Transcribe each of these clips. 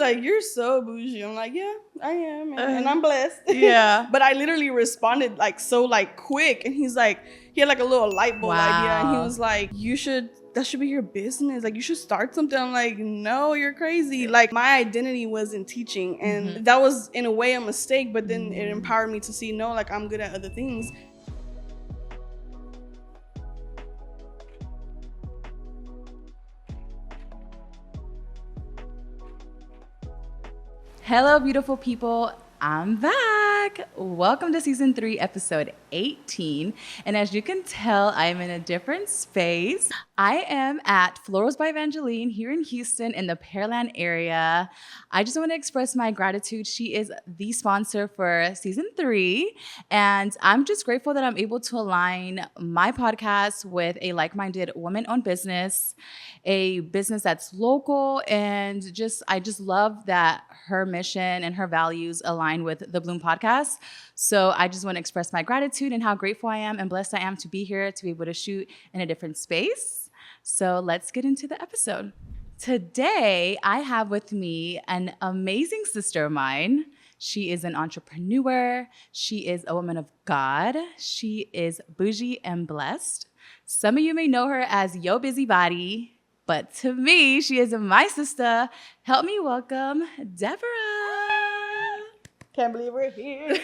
like, you're so bougie. I'm like, yeah, I am. And I'm blessed. Yeah. But I literally responded like so like quick. And he's like, he had like a little light bulb idea. And he was like, that should be your business. Like, you should start something. I'm like, no, you're crazy. Like, my identity was in teaching. And that was in a way a mistake. But then it empowered me to see, no, like, I'm good at other things. Hello, beautiful people. I'm back. Welcome to season 3, episode 18. And as you can tell, I'm in a different space. I am at Florals by Evangeline here in Houston in the Pearland area. I just want to express my gratitude. She is the sponsor for season 3. And I'm just grateful that I'm able to align my podcast with a like-minded woman-owned business, a business that's local, and I just love that her mission and her values align with the Bloom podcast. So I just want to express my gratitude and how grateful I am and blessed I am to be here, to be able to shoot in a different space. So let's get into the episode. Today, I have with me an amazing sister of mine. She is an entrepreneur. She is a woman of God. She is bougie and blessed. Some of you may know her as Yo Busybody. But to me, she is my sister. Help me welcome Debora. Can't believe we're here.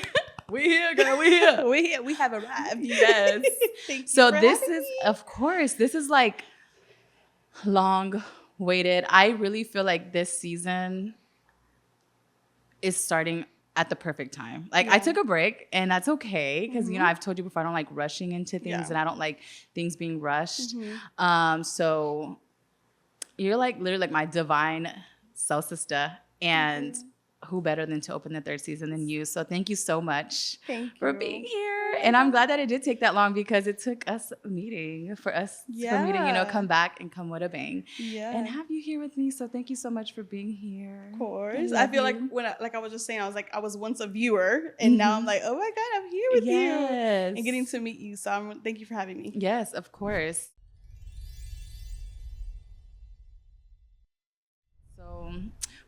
We're here, girl. We're here. We're here. We have arrived. Yes. Thank you So for this having is, me. of course, this is like long waited. I really feel like this season is starting at the perfect time. Like, I took a break, and that's okay because, you know, I've told you before, I don't like rushing into things, and I don't like things being rushed. So you're like literally like my divine soul sister, and who better than to open the 3rd season than you? So thank you so much for being here. And I'm glad that it did take that long because it took us meeting for me to, you know, come back and come with a bang. And have you here with me. So thank you so much for being here. Of course. I feel like I was just saying, I was like, I was once a viewer, and now I'm like, oh my God, I'm here with you and getting to meet you. So thank you for having me. Yes, of course. So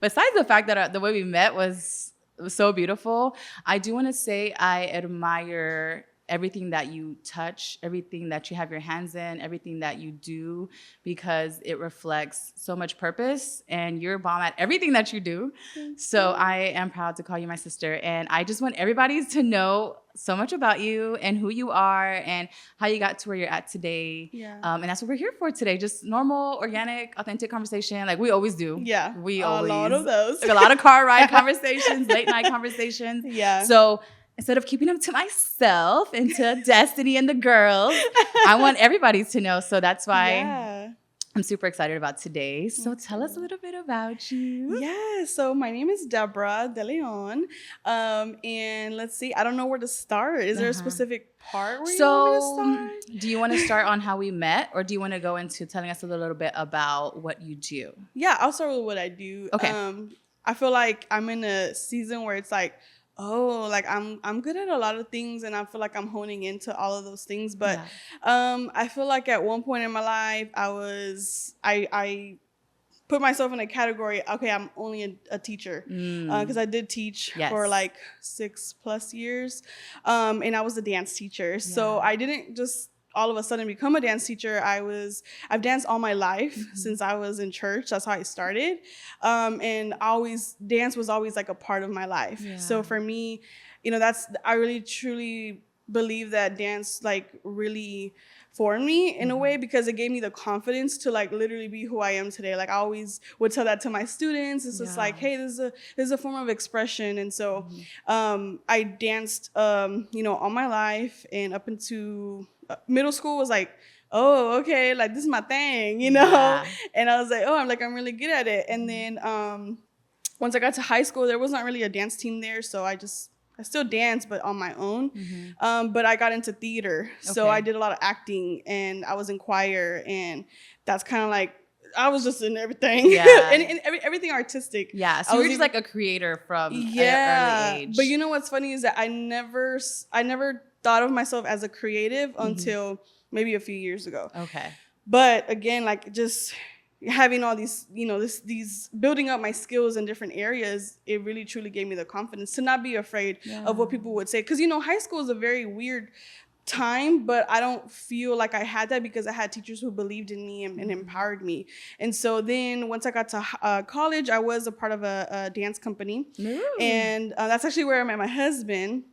besides the fact that the way we met was so beautiful, I do want to say I admire everything that you touch, everything that you have your hands in, everything that you do, because it reflects so much purpose, and you're bomb at everything that you do. So I am proud to call you my sister, and I just want everybody to know so much about you and who you are and how you got to where you're at today. And that's what we're here for today. Just normal, organic, authentic conversation like we always do. We always. A lot of those. Like a lot of car ride conversations, late night conversations. So instead of keeping them to myself and to Destiny and the girls, I want everybody to know. So that's why I'm super excited about today. So tell us a little bit about you. So my name is Debora De Leon. And let's see, I don't know where to start. Is there a specific part where you want me to start? Do you want to start on how we met, or do you want to go into telling us a little bit about what you do? I'll start with what I do. Okay. I feel like I'm in a season where it's like, like I'm good at a lot of things, and I feel like I'm honing into all of those things. But I feel like at one point in my life, I put myself in a category. Okay, I'm only a teacher because I did teach for like 6+ years, and I was a dance teacher. So I didn't just all of a sudden become a dance teacher. I've danced all my life since I was in church. That's how I started. And dance was always like a part of my life. So for me, you know, I really truly believe that dance like really formed me in a way, because it gave me the confidence to like literally be who I am today. Like I always would tell that to my students. It's just like, hey, this is a form of expression. And so I danced, you know, all my life, and up into middle school was like, oh, okay, like this is my thing, you know? And I was like, I'm really good at it. And then once I got to high school, there was not really a dance team there. So I still dance, but on my own. But I got into theater. So I did a lot of acting, and I was in choir, and that's kind of like, I was just in everything. and everything artistic. So you're just like a creator from an early age. But you know what's funny is that I never thought of myself as a creative until maybe a few years ago. But again, like just having all these, these building up my skills in different areas, it really truly gave me the confidence to not be afraid of what people would say. Because, high school is a very weird time, but I don't feel like I had that because I had teachers who believed in me and empowered me. And so then once I got to college, I was a part of a dance company. Ooh. And that's actually where I met my husband.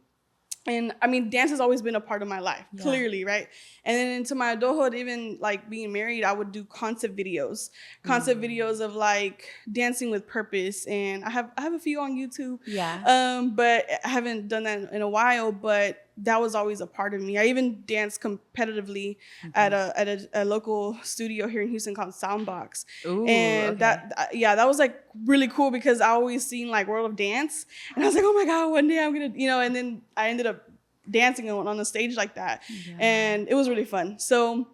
And I mean, dance has always been a part of my life, clearly, right? And then into my adulthood, even like being married, I would do concept videos of like dancing with purpose. And I have a few on YouTube. Yeah. But I haven't done that in a while. But that was always a part of me. I even danced competitively at a local studio here in Houston called Soundbox. Ooh, and that was like really cool because I always seen like World of Dance, and I was like, oh my God, one day I'm gonna, and then I ended up dancing on a stage like that, and it was really fun. So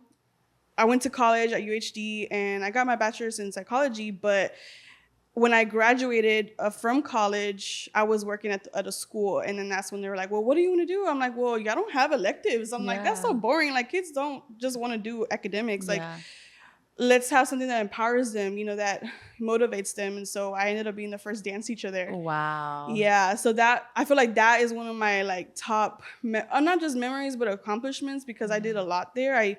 I went to college at UHD and I got my bachelor's in psychology, but when I graduated from college, I was working at a school, and then that's when they were like, well, what do you want to do? I'm like, well, y'all don't have electives. I'm like, that's so boring. Like, kids don't just want to do academics. Like, let's have something that empowers them, that motivates them. And so I ended up being the first dance teacher there. Wow. Yeah. So that, I feel like that is one of my like top, not just memories, but accomplishments, because I did a lot there. I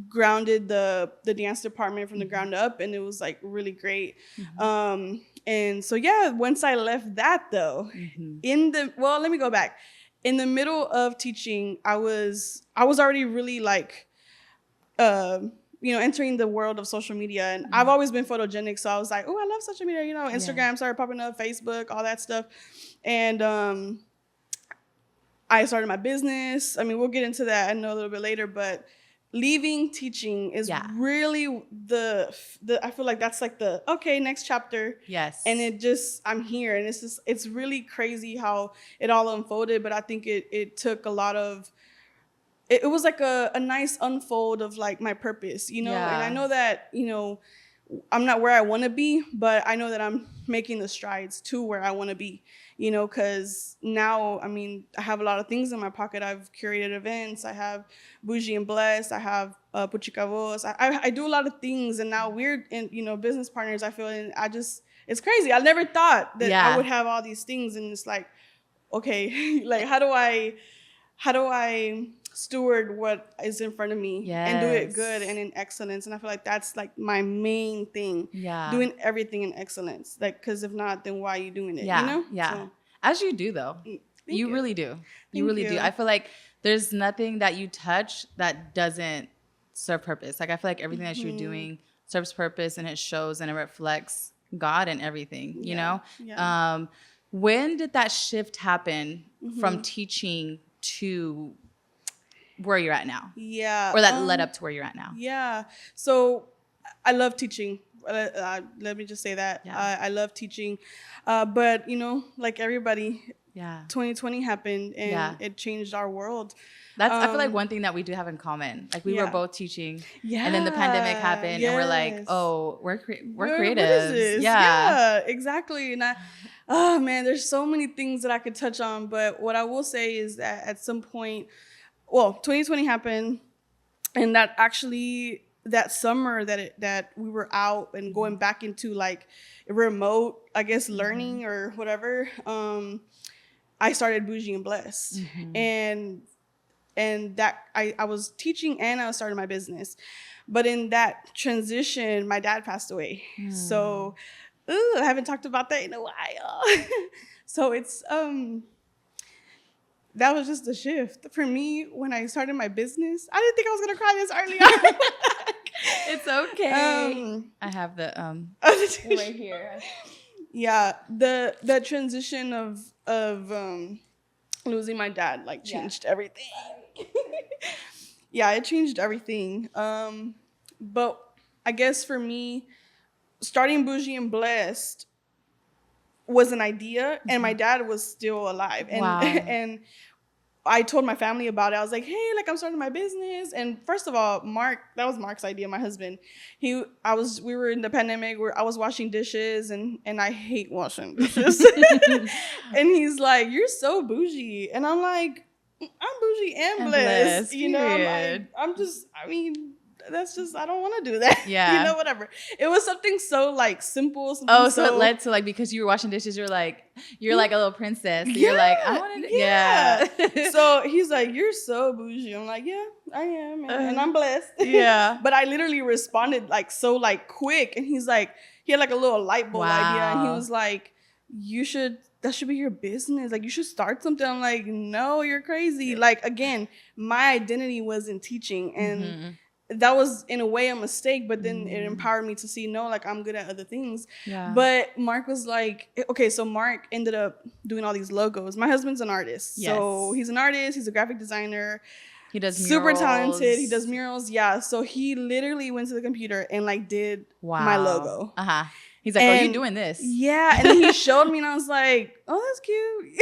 grounded the dance department from the ground up, and it was like really great. And so, once I left that though, let me go back. In the middle of teaching, I was already really like, entering the world of social media. And I've always been photogenic. So I was like, oh, I love social media. Instagram started popping up, Facebook, all that stuff. And I started my business. I mean, we'll get into that, I know, a little bit later. But leaving teaching is really I feel like that's like the, okay, next chapter. Yes. And I'm here. And it's really crazy how it all unfolded. But I think it took a lot of, it was like a nice unfold of like my purpose, and I know that, I'm not where I want to be, but I know that I'm making the strides to where I want to be, because now, I mean, I have a lot of things in my pocket. I've curated events. I have Bougie and Blessed. I have Puchica Voz. I do a lot of things, and now we're in, business partners, I feel, and it's crazy. I never thought that I would have all these things, and it's like, okay, like, how do I steward what is in front of me and do it good and in excellence? And I feel like that's like my main thing. Yeah. Doing everything in excellence. Like, because if not, then why are you doing it? Yeah. So, as you do, though. You really do. You really do. I feel like there's nothing that you touch that doesn't serve purpose. Like, I feel like everything that you're doing serves purpose, and it shows and it reflects God in everything, you know? Yeah. When did that shift happen from teaching to where you're at now? Yeah. Or that led up to where you're at now? Yeah. So I love teaching. Let me just say that. Yeah. I love teaching. But, like everybody, 2020 happened, and it changed our world. I feel like one thing that we do have in common. Like, we were both teaching, and then the pandemic happened, and we're like, oh, we're creatives. What is this? Yeah, exactly. And oh man, there's so many things that I could touch on. But what I will say is that at some point, 2020 happened, and that summer that we were out and going back into like remote, I guess, learning or whatever, I started Bougie and Blessed. And that I was teaching and I started my business. But in that transition, my dad passed away. So I haven't talked about that in a while. So it's that was just a shift for me when I started my business. I didn't think I was gonna cry this early on. It's okay. I have the right here. Yeah, the transition of losing my dad like changed everything. Yeah, it changed everything. But I guess for me, starting Bougie and Blessed was an idea, and my dad was still alive. And and I told my family about it. I was like, hey, like, I'm starting my business. And first of all, that was Mark's idea, my husband. We were in the pandemic where I was washing dishes, and I hate washing dishes. And he's like, you're so bougie. And I'm like, I'm bougie and blessed. I'm like, that's just, I don't want to do that. Yeah. You know, whatever. It was something so like simple. So it led to like, because you were washing dishes, you're like a little princess. So yeah, you're like, I want to. Yeah. So he's like, you're so bougie. I'm like, yeah, I am. And I'm blessed. Yeah. But I literally responded like so like quick. And he's like, he had like a little light bulb idea. And he was like, that should be your business. Like, you should start something. I'm like, no, you're crazy. Like, again, my identity was in teaching. And that was, in a way, a mistake. But then it empowered me to see, no, like, I'm good at other things. Yeah. But Mark was like, okay, so Mark ended up doing all these logos. My husband's an artist. Yes. So he's an artist. He's a graphic designer. He does murals. Super talented. He does murals. Yeah. So he literally went to the computer and, like, did my logo. Uh-huh. He's like, oh, you doing this? Yeah. And then he showed me and I was like, oh, that's cute.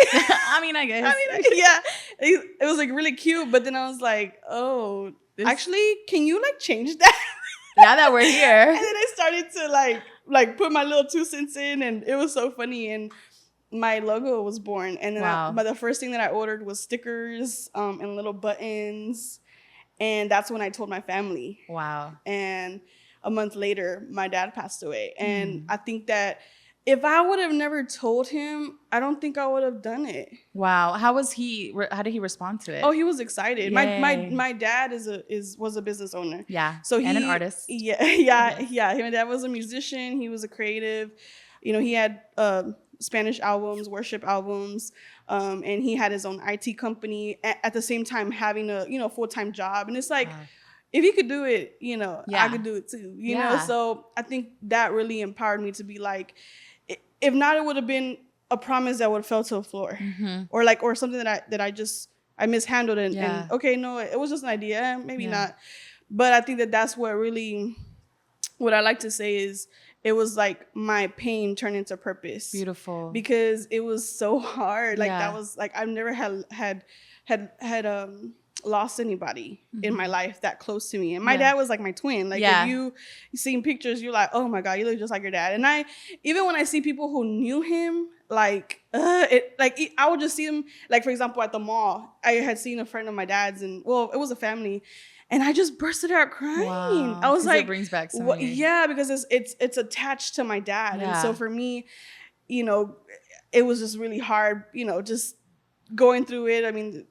I mean, I guess. Yeah. It was like really cute. But then I was like, oh, actually, can you like change that? Now that we're here. And then I started to like put my little 2 cents in, and it was so funny. And my logo was born. And then but the first thing that I ordered was stickers and little buttons. And that's when I told my family. Wow. And a month later, my dad passed away. And I think that if I would have never told him, I don't think I would have done it. Wow. How did he respond to it? Oh, he was excited. My dad was a business owner. Yeah. So and an artist. Yeah. My dad was a musician. He was a creative. You know, he had Spanish albums, worship albums, and he had his own IT company at the same time having a full-time job. And it's like, if he could do it, I could do it too. You know, so I think that really empowered me to be like, if not, it would have been a promise that would have fell to the floor, or something that I mishandled and okay, no, it was just an idea, maybe not, but I think that's what I like to say is it was like my pain turned into purpose. Beautiful. Because it was so hard. Like that was like I've never had lost anybody in my life that close to me. And my dad was like my twin. Like if you seen pictures, you're like, oh my God, you look just like your dad. And even when I see people who knew him, I would just see him, like for example, at the mall, I had seen a friend of my dad's and it was a family. And I just bursted out crying. Wow. I was like, it brings back so many. Yeah, because it's attached to my dad. And so for me, it was just really hard, just going through it. I mean,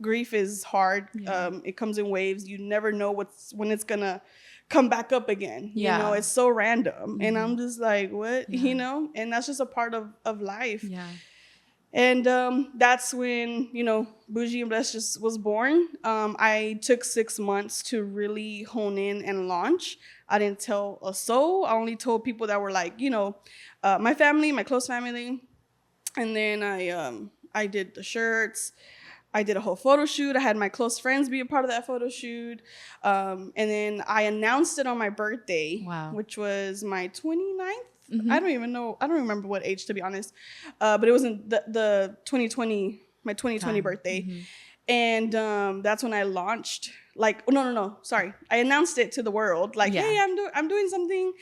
grief is hard. It comes in waves. You never know when it's gonna come back up again. You know, it's so random. And I'm just like, what? And that's just a part of life. Yeah. And that's when, Bougie and Blessed just was born. I took 6 months to really hone in and launch. I didn't tell a soul. I only told people that were like, my family, my close family. And then I did the shirts. I did a whole photo shoot. I had my close friends be a part of that photo shoot. And then I announced it on my birthday, which was my 29th. I don't even know. I don't remember what age, to be honest. But it was in the 2020, my 2020 birthday. And that's when I launched. Sorry. I announced it to the world. Hey, I'm doing something.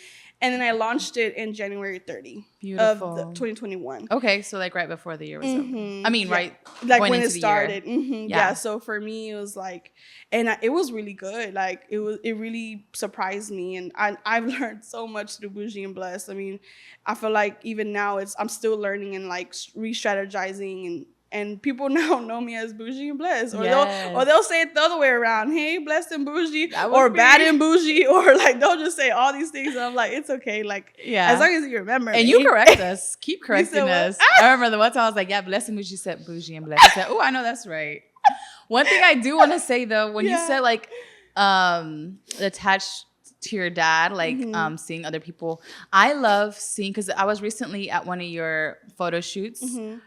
And then I launched it in January 30 of 2021. Okay, so like right before the year was over. I mean, right? Like when it started. Yeah, so for me, it was like, and it was really good. Like it really surprised me. And I've learned so much through Bougie and Blessed. I mean, I feel like even now I'm still learning and like re-strategizing and people now know me as Bougie and Blessed. Or they'll say it the other way around. Hey, Blessed and Bougie. Or Bad and Bougie. Or like they'll just say all these things. And I'm like, it's okay. Like, as long as you remember and me. you correct us. Keep correcting us. I remember the one time I was like, yeah, Blessed and Bougie said Bougie and Blessed. I said, oh, I know that's right. One thing I do want to say though, when you said like attached to your dad, like seeing other people, I love seeing, because I was recently at one of your photo shoots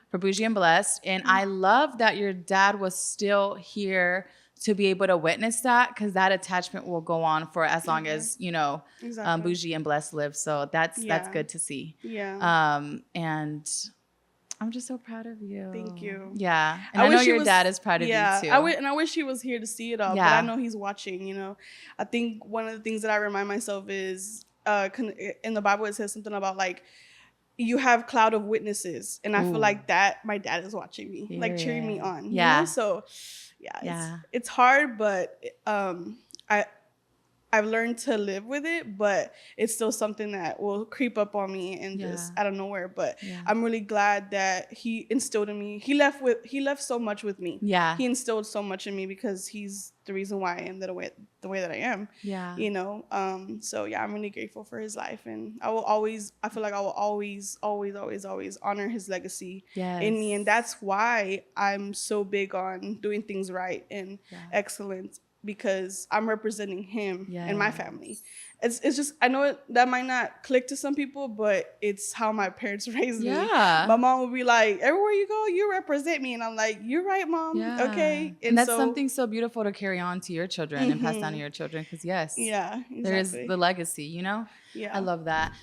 for Bougie and Blessed, and I love that your dad was still here to be able to witness that, because that attachment will go on for as long as Bougie and Blessed live. So that's good to see. And I'm just so proud of you. Know you. Yeah. And I know your dad is proud of you too. I wish he was here to see it all, but I know he's watching, I think one of the things that I remind myself is in the Bible, it says something about like, you have cloud of witnesses. And I feel like that my dad is watching me, like cheering me on. Yeah. So it's hard, but I've learned to live with it, but it's still something that will creep up on me and just out of nowhere. But I'm really glad that he instilled in me. He left so much with me. Yeah. He instilled so much in me because he's the reason why I am the way that I am. Yeah. You know. So yeah, I'm really grateful for his life, and I feel like I will always honor his legacy in me, and that's why I'm so big on doing things right and excellence. Because I'm representing him and my family. It's just, I know that might not click to some people, but it's how my parents raised me. My mom would be like, everywhere you go, you represent me. And I'm like, you're right, Mom. Okay. And that's something so beautiful to carry on to your children and pass down to your children. Because exactly. There is the legacy, you know? Yeah. I love that.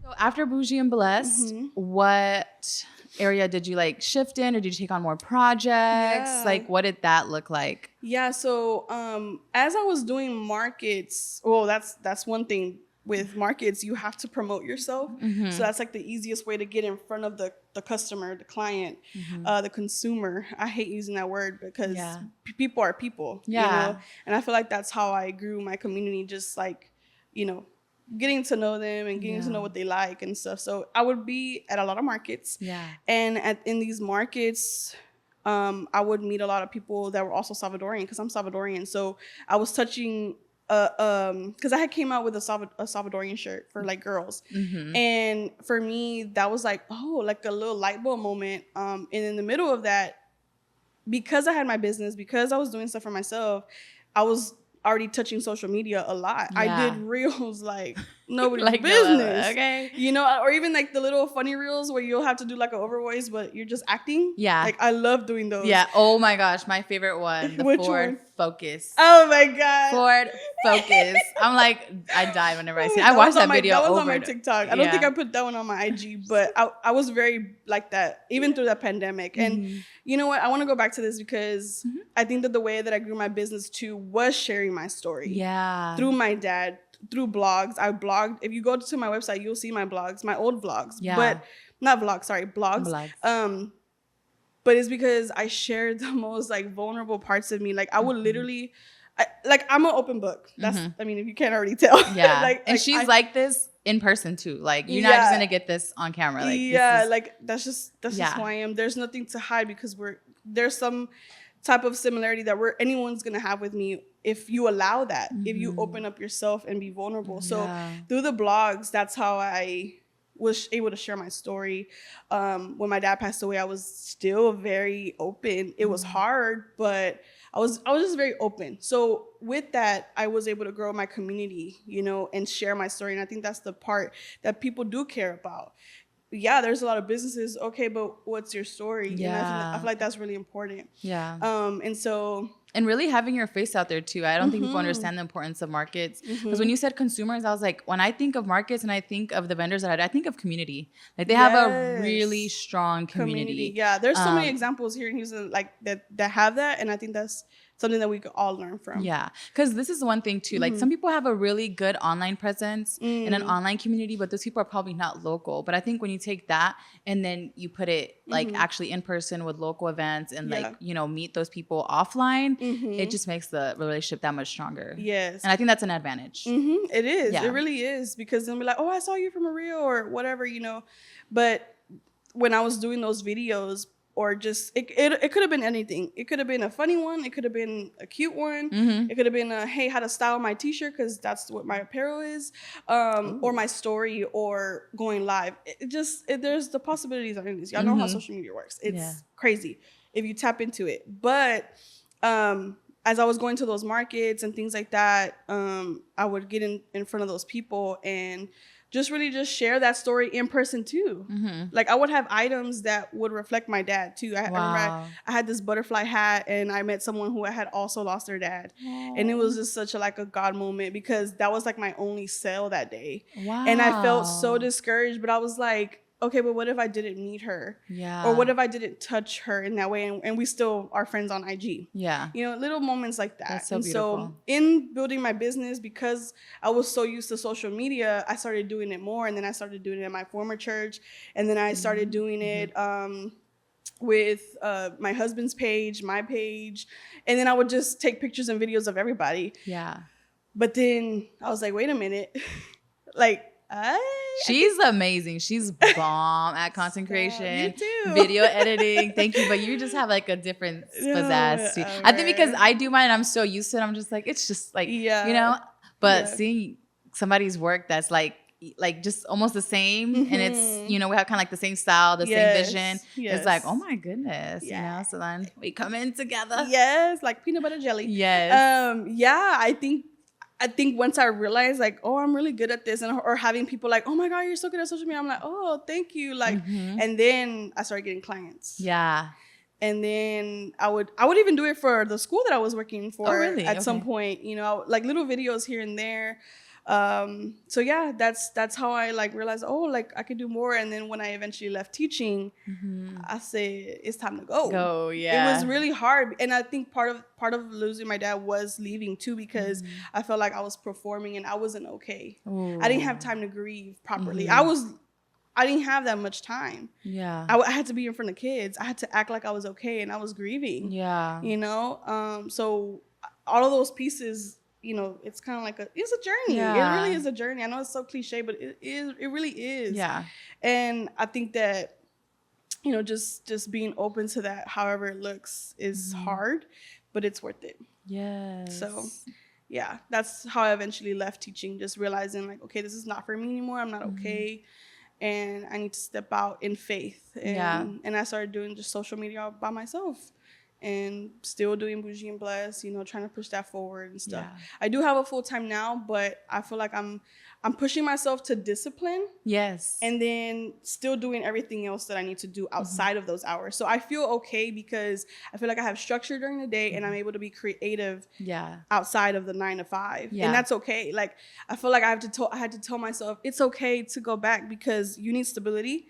So after Bougie and Blessed, what area did you like shift in, or did you take on more projects? Like, what did that look like? Yeah, so as I was doing markets, well, that's one thing with markets, you have to promote yourself. So that's like the easiest way to get in front of the customer, the client, the consumer. I hate using that word because people are people, you know? And I feel like that's how I grew my community, just like, you know, getting to know them and getting to know what they like and stuff. So I would be at a lot of markets. And in these markets, I would meet a lot of people that were also Salvadorian, because I'm Salvadorian. So I was touching, because I had came out with a Salvadorian shirt for like girls. And for me, that was like, oh, like a little light bulb moment. And in the middle of that, because I had my business, because I was doing stuff for myself, I was already touching social media a lot. I did reels like nobody's like business. Okay. You know, or even like the little funny reels where you'll have to do like an overvoice, but you're just acting. Yeah. Like I love doing those. Yeah. Oh my gosh. My favorite one. The Which Ford one? Focus. Oh my God. Ford Focus. I'm like, I die whenever I see it. I watched that video over. That was on my TikTok. I don't think I put that one on my IG, but I was very like that, even through that pandemic. And you know what? I want to go back to this because I think that the way that I grew my business too was sharing my story. Yeah. Through my dad, through blogs. I blogged. If you go to my website, you'll see my blogs, my old vlogs. Yeah. But not vlogs, sorry, blogs. But it's because I shared the most like vulnerable parts of me. Like I would literally, I'm an open book. That's, I mean, if you can't already tell. Yeah. And she's like this in person too. Like you're not just gonna get this on camera. Like that's just who I am. There's nothing to hide because there's some type of similarity that anyone's gonna have with me if you allow that, if you open up yourself and be vulnerable. So through the blogs, that's how I was able to share my story. When my dad passed away, I was still very open. It was hard, but I was just very open. So with that, I was able to grow my community, you know, and share my story. And I think that's the part that people do care about. Yeah, there's a lot of businesses. Okay, but what's your story? Yeah. And I feel like that's really important. Yeah. And really having your face out there too. I don't think people understand the importance of markets. Because when you said consumers, I was like, when I think of markets and I think of the vendors that I think of community. Like they have a really strong community. Yeah, there's so many examples here in Houston like that have that, and I think that's something that we could all learn from. Yeah, because this is one thing too. Like some people have a really good online presence in an online community, but those people are probably not local. But I think when you take that and then you put it like actually in person with local events and like, you know, meet those people offline, it just makes the relationship that much stronger. Yes. And I think that's an advantage. It is. Yeah. It really is, because then we're like, oh, I saw you from a reel or whatever, you know. But when I was doing those videos, or just it could have been anything. It could have been a funny one. It could have been a cute one. It could have been a, hey, how to style my t-shirt, because that's what my apparel is, or my story, or going live. There's the possibilities on this. Y'all know how social media works. It's crazy if you tap into it. But as I was going to those markets and things like that, I would get in front of those people and just share that story in person too. Like I would have items that would reflect my dad too. I remember I had this butterfly hat, and I met someone who had also lost their dad. And it was just such a God moment, because that was like my only sale that day. And I felt so discouraged, but I was like, okay, but what if I didn't meet her? Yeah. Or what if I didn't touch her in that way, and we still are friends on IG? Yeah. You know, little moments like that. That's so and beautiful. So in building my business, because I was so used to social media, I started doing it more. And then I started doing it at my former church. And then I started doing it with my husband's page, my page, and then I would just take pictures and videos of everybody. Yeah. But then I was like, wait a minute. Like, she's amazing. She's bomb at content creation, video editing. Thank you. But you just have like a different pizzazz too. I think because I do mine, I'm so used to it. I'm just like, it's just like, you know, but seeing somebody's work that's like just almost the same, and it's, you know, we have kind of like the same style, the same vision. It's like, oh my goodness, you know. So then we come in together. Yes, like peanut butter jelly. Yes. Yeah, I think once I realized like, oh, I'm really good at this, and or having people like, oh my God, you're so good at social media. I'm like, oh, thank you. Like, and then I started getting clients. Yeah. And then I would even do it for the school that I was working for at some point, you know, like little videos here and there. So yeah, that's how I like realized, oh, like I could do more. And then when I eventually left teaching, I said, it's time to go. Yeah. It was really hard. And I think part of losing my dad was leaving too, because I felt like I was performing and I wasn't okay. Ooh. I didn't have time to grieve properly. I didn't have that much time. Yeah. I had to be in front of kids. I had to act like I was okay and I was grieving. Yeah. You know? So all of those pieces, you know, it's kind of like it's a journey. Yeah. It really is a journey. I know it's so cliche, but it really is. Yeah. And I think that, you know, just being open to that, however it looks, is hard, but it's worth it. Yes. So yeah, that's how I eventually left teaching, just realizing like, okay, this is not for me anymore. I'm not okay. And I need to step out in faith. And I started doing just social media by myself. And still doing Bougie and Bless, you know, trying to push that forward and stuff. Yeah. I do have a full-time now, but I feel like I'm pushing myself to discipline. Yes. And then still doing everything else that I need to do outside of those hours. So I feel okay because I feel like I have structure during the day and I'm able to be creative outside of the 9 to 5. Yeah. And that's okay. Like, I feel like I had to tell myself it's okay to go back because you need stability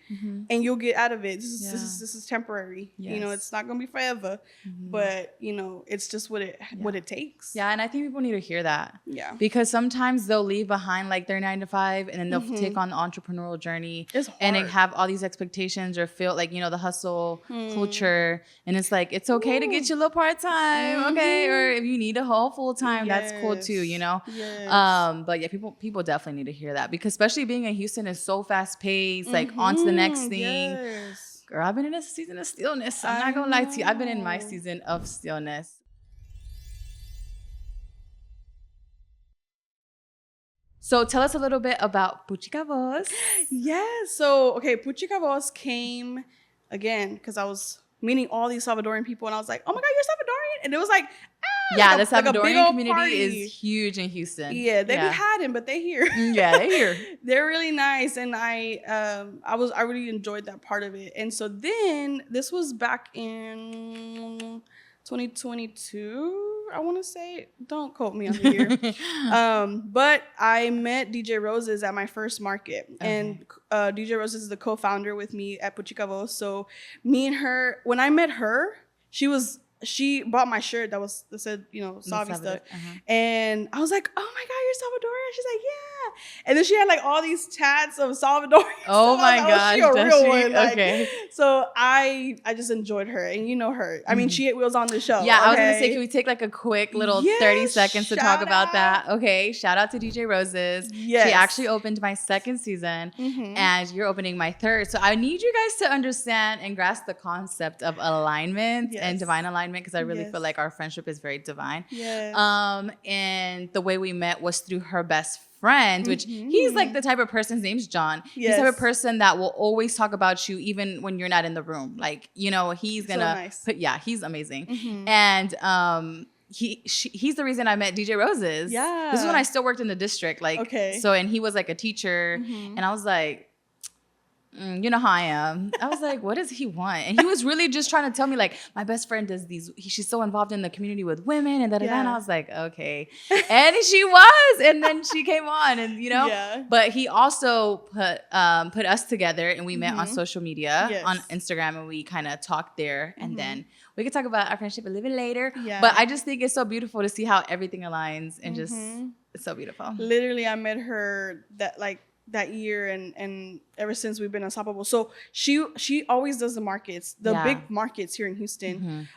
and you'll get out of it. This is temporary. Yes. You know, it's not going to be forever. But, you know, it's just what it takes. Yeah, and I think people need to hear that. Yeah. Because sometimes they'll leave behind like their 9 to 5 and then they'll take on the entrepreneurial journey. It's hard. And they have all these expectations or feel like, you know, the hustle culture. And it's like, it's okay to get you a little part-time, okay? Or if you need a whole full-time, that's cool too, you know? Yes. But yeah, people definitely need to hear that because especially being in Houston is so fast-paced, like on to the next thing. Yes. Girl, I've been in a season of stillness. I'm not gonna lie to you. I've been in my season of stillness. So tell us a little bit about Puchica Voz. Yes. So, okay, Puchica Voz came again because I was meeting all these Salvadorian people and I was like, oh my God, you're Salvadorian? And it was like, yeah, the Salvadorian community is huge in Houston. Yeah, they be hiding, but they here. Yeah, they here. They're really nice, and I really enjoyed that part of it. And so then this was back in 2022, I want to say. Don't quote me on the year. But I met DJ Roses at my first market, and DJ Roses is the co-founder with me at Puchica Voz. So me and her, when I met her, she bought my shirt that said, you know, Salvi stuff. And I was like, oh my God, you're Salvadorian? She's like, yeah. And then she had like all these tats of Salvadorian. Oh my gosh. She a real one. Like, okay. So I just enjoyed her. And you know her. I mean, she was on the show. Yeah, I was going to say, can we take like a quick little 30 seconds to talk about that? Okay. Shout out to DJ Roses. Yes. She actually opened my second season and you're opening my third. So I need you guys to understand and grasp the concept of alignment and divine alignment. Because I really feel like our friendship is very divine. Yes. And the way we met was through her best friend, which he's like the type of person, his name's John. Yes. He's the type of person that will always talk about you even when you're not in the room. Like, you know, he's gonna he's amazing. And he's the reason I met DJ Roses. Yeah. This is when I still worked in the district. Like, so, and he was like a teacher and I was like, you know how I am. I was like, what does he want? And he was really just trying to tell me, like, my best friend does these. She's so involved in the community with women and And I was like, okay. And she was. And then she came on, and you know. Yeah. But he also put us together, and we met on social media on Instagram, and we kind of talked there, and then we could talk about our friendship a little bit later. Yeah. But I just think it's so beautiful to see how everything aligns, and just it's so beautiful. Literally, I met her that year, and ever since we've been unstoppable. So she always does the markets, the big markets here in Houston,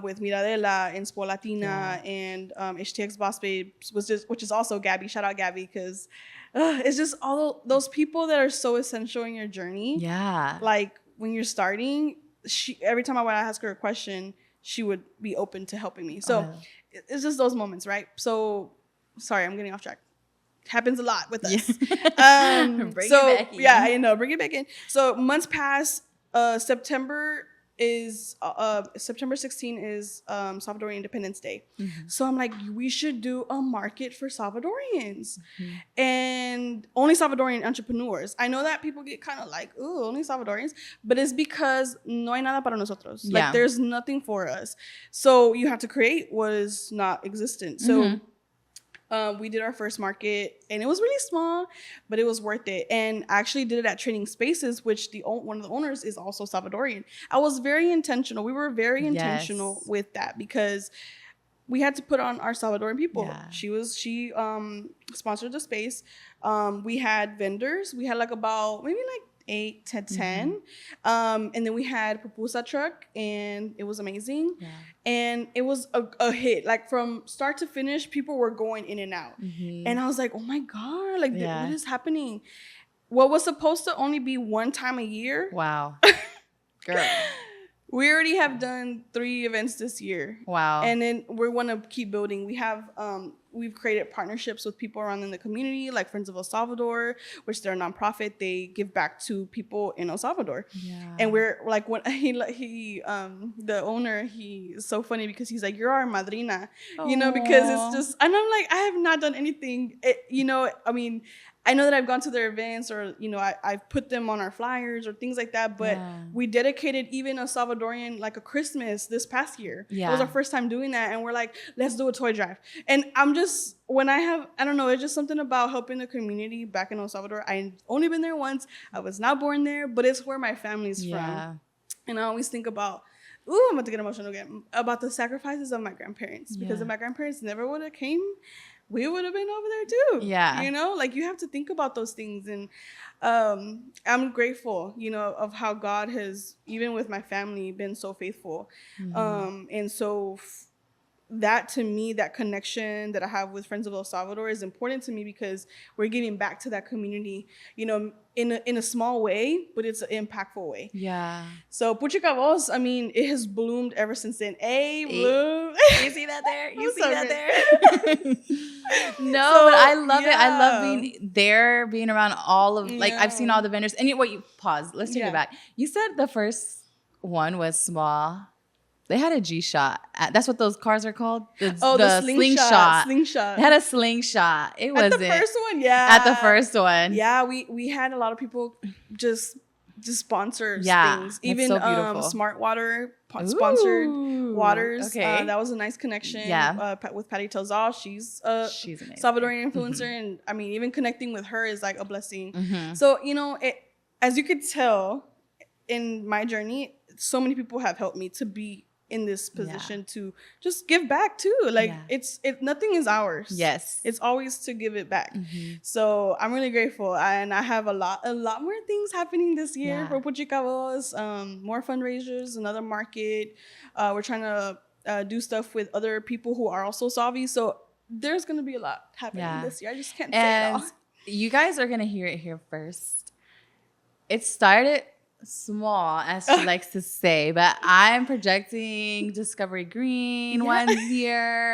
with Miradela and Spo Latina and HTX Boss Babe, which is also Gabby. Shout out Gabby, because it's just all those people that are so essential in your journey. Yeah. Like when you're starting, every time I would ask her a question, she would be open to helping me. So it's just those moments, right? So sorry, I'm getting off track. Happens a lot with us. Bring it back in. Yeah, I know. Bring it back in. So months pass. September 16 is Salvadorian Independence Day. So I'm like, we should do a market for Salvadorians and only Salvadorian entrepreneurs. I know that people get kind of like, ooh, only Salvadorians, but it's because no hay nada para nosotros. Like there's nothing for us. So you have to create what is not existent. So we did our first market, and it was really small, but it was worth it. And I actually did it at Trading Spaces, which one of the owners is also Salvadorian. I was very intentional. We were very intentional with that because we had to put on our Salvadorian people. Yeah. She sponsored the space. We had vendors. We had about maybe 8 to 10. And then we had pupusa truck, and it was amazing. Yeah. And it was a hit. Like from start to finish, people were going in and out. And I was like, oh my God, like what is happening? What was supposed to only be one time a year? Wow. Girl. We already have done 3 events this year. Wow. And then we want to keep building. We have we've created partnerships with people around in the community, like Friends of El Salvador, which they're a nonprofit. They give back to people in El Salvador. Yeah. And we're like, when he the owner, he's so funny because he's like, you're our madrina, you know, because it's just, and I'm like, I have not done anything, I mean, I know that I've gone to their events, or, I've put them on our flyers or things like that. But we dedicated even a Salvadorian, like a Christmas this past year. Yeah. It was our first time doing that. And we're like, let's do a toy drive. And I'm just, I don't know, it's just something about helping the community back in El Salvador. I've only been there once. I was not born there, but it's where my family's from. And I always think about, I'm about to get emotional again, about the sacrifices of my grandparents. Because if my grandparents never would have came, we would have been over there too. Yeah. You have to think about those things. And I'm grateful, of how God has, even with my family, been so faithful. And so that, to me, that connection that I have with Friends of El Salvador is important to me because we're giving back to that community, in a small way, but it's an impactful way. Yeah. So Puchica Voz, I mean, it has bloomed ever since then. Bloom. You see that there? You see that there? No, but I love it. I love being there, being around all of, I've seen all the vendors. And pause. Let's take it back. You said the first one was small. They had a G-Shot. That's what those cars are called? The slingshot. They had a slingshot. It was at the first one, yeah. At the first one. Yeah, we had a lot of people just sponsor things. Even so Smart Water sponsored waters. Okay. That was a nice connection. Yeah. With Patty Tozal. She's an Salvadorian influencer. And I mean, even connecting with her is like a blessing. So, as you could tell in my journey, so many people have helped me to be in this position to just give back too. Nothing is ours. Yes. It's always to give it back. So I'm really grateful. And I have a lot more things happening this year for Puchica Voz, more fundraisers, another market. We're trying to do stuff with other people who are also Salvi. So there's going to be a lot happening this year. I just can't say it all. You guys are going to hear it here first. It started small, as she likes to say, but I'm projecting Discovery Green one year.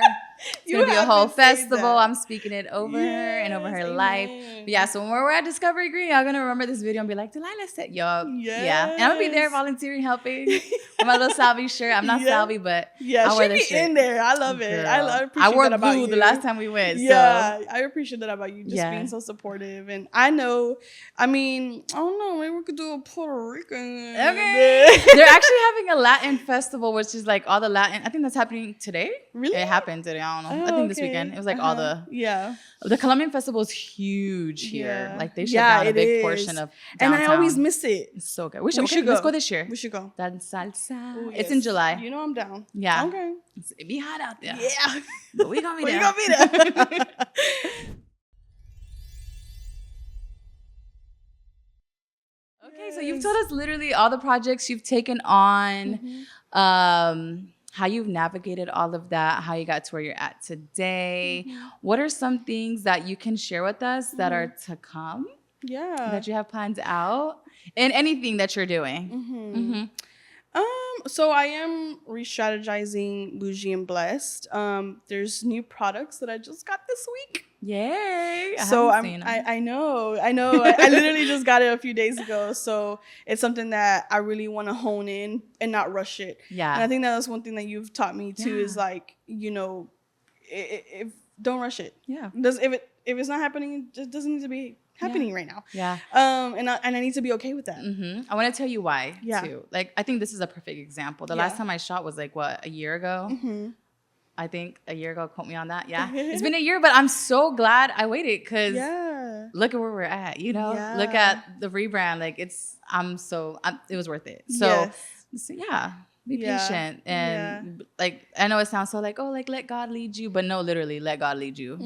It's going to be a whole festival. I'm speaking it over her and over her life. But so when we're at Discovery Green, y'all going to remember this video and be like, Delila set you up. Yeah. And I'm going to be there volunteering, helping with my little Salvi shirt. I'm not Salvi, but I wear this shirt. In there. I love it. I appreciate I wore that about blue you. The last time we went. Yeah, I appreciate that about you, just being so supportive. And I know, I don't know, maybe we could do a Puerto Rican. Okay. They're actually having a Latin festival, which is like all the Latin. I think that's happening today. Really? It happened today. I don't know. I think this weekend. It was like all the... Yeah. The Colombian festival is huge here. Like they shut down a big portion of downtown. And I always miss it. It's so good. We should go. Let's go this year. We should go. Dan salsa. Ooh, it's in July. You know I'm down. Yeah. Okay. It be hot out there. Yeah. But we gonna be there. you've told us literally all the projects you've taken on, how you've navigated all of that, how you got to where you're at today. What are some things that you can share with us that are to come? Yeah. That you have planned out? And anything that you're doing. So I am re-strategizing Bougie and Blessed. There's new products that I just got this week. Yay! I know. I literally just got it a few days ago. So it's something that I really want to hone in and not rush it. Yeah. And I think that's one thing that you've taught me too is like, you know, if don't rush it. Yeah. If it's not happening, it just doesn't need to be happening right now. Yeah. And I need to be okay with that. I want to tell you why too. Like, I think this is a perfect example. The last time I shot was like, what, a year ago? I think a year ago, quote me on that. Yeah. It's been a year, but I'm so glad I waited because look at where we're at, you know? Look at the rebrand. Like, it was worth it. So yeah. Be patient and like, I know it sounds so like, oh, like let God lead you, but no, literally let God lead you.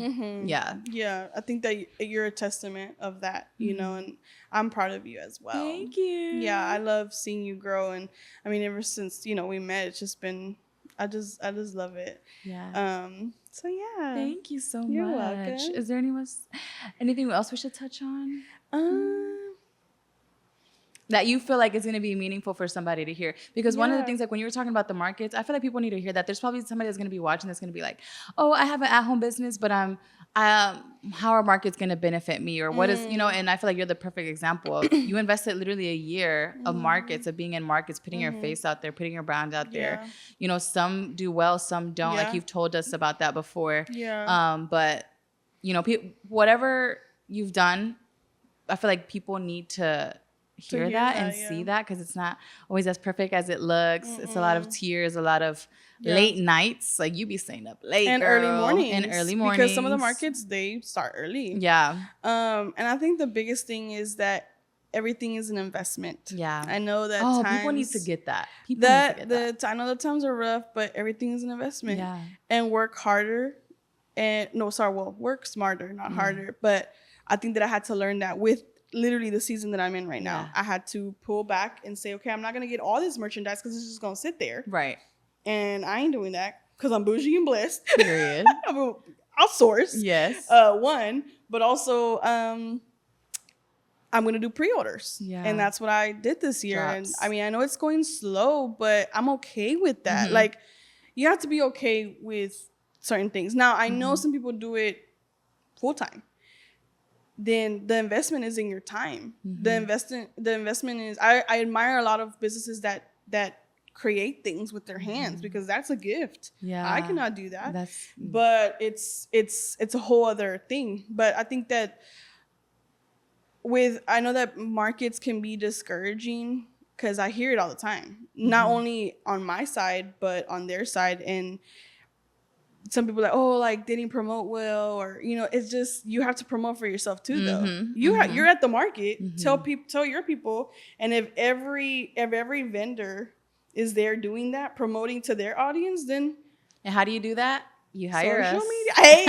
Yeah, I think that you're a testament of that, you know, and I'm proud of you as well. Thank you. Yeah, I love seeing you grow, and I mean, ever since, you know, we met, it's just been, I just love it. Yeah. So yeah. Thank you so You're much. welcome. Is there anything else we should touch on? That you feel like is going to be meaningful for somebody to hear? Because one of the things, like when you were talking about the markets, I feel like people need to hear that. There's probably somebody that's going to be watching that's going to be like, oh, I have an at-home business, but how are markets going to benefit me? Or what is, you know, and I feel like you're the perfect example of, you invested literally a year of markets, of being in markets, putting your face out there, putting your brand out there. You know, some do well, some don't. Like you've told us about that before. But, you know, whatever you've done, I feel like people need to hear that and see that, because it's not always as perfect as it looks. It's a lot of tears, a lot of late nights. Like you be staying up late, and girl, early mornings because some of the markets, they start early. And I think the biggest thing is that everything is an investment. I know that people need to get that. I know the times are rough, but everything is an investment. And work harder work smarter, not harder. But I think that I had to learn that with literally the season that I'm in right now. I had to pull back and say, okay, I'm not going to get all this merchandise because it's just going to sit there. Right. And I ain't doing that because I'm bougie and blessed. Period. I'm going to outsource. Yes. One, but also I'm going to do pre-orders. And that's what I did this year. Drops. And I mean, I know it's going slow, but I'm okay with that. Like, you have to be okay with certain things. Now, I know some people do it full time. Then the investment is in your time. The investment is, I admire a lot of businesses that create things with their hands, because that's a gift. I cannot do that. But it's a whole other thing. But I think that I know that markets can be discouraging, because I hear it all the time, not only on my side, but on their side. And some people are like, oh, like they didn't promote well, or, you know, it's just, you have to promote for yourself too, though. You're at the market. Tell your people. And if every vendor is there doing that, promoting to their audience, then. And how do you do that? You hire us. Social media. Hey.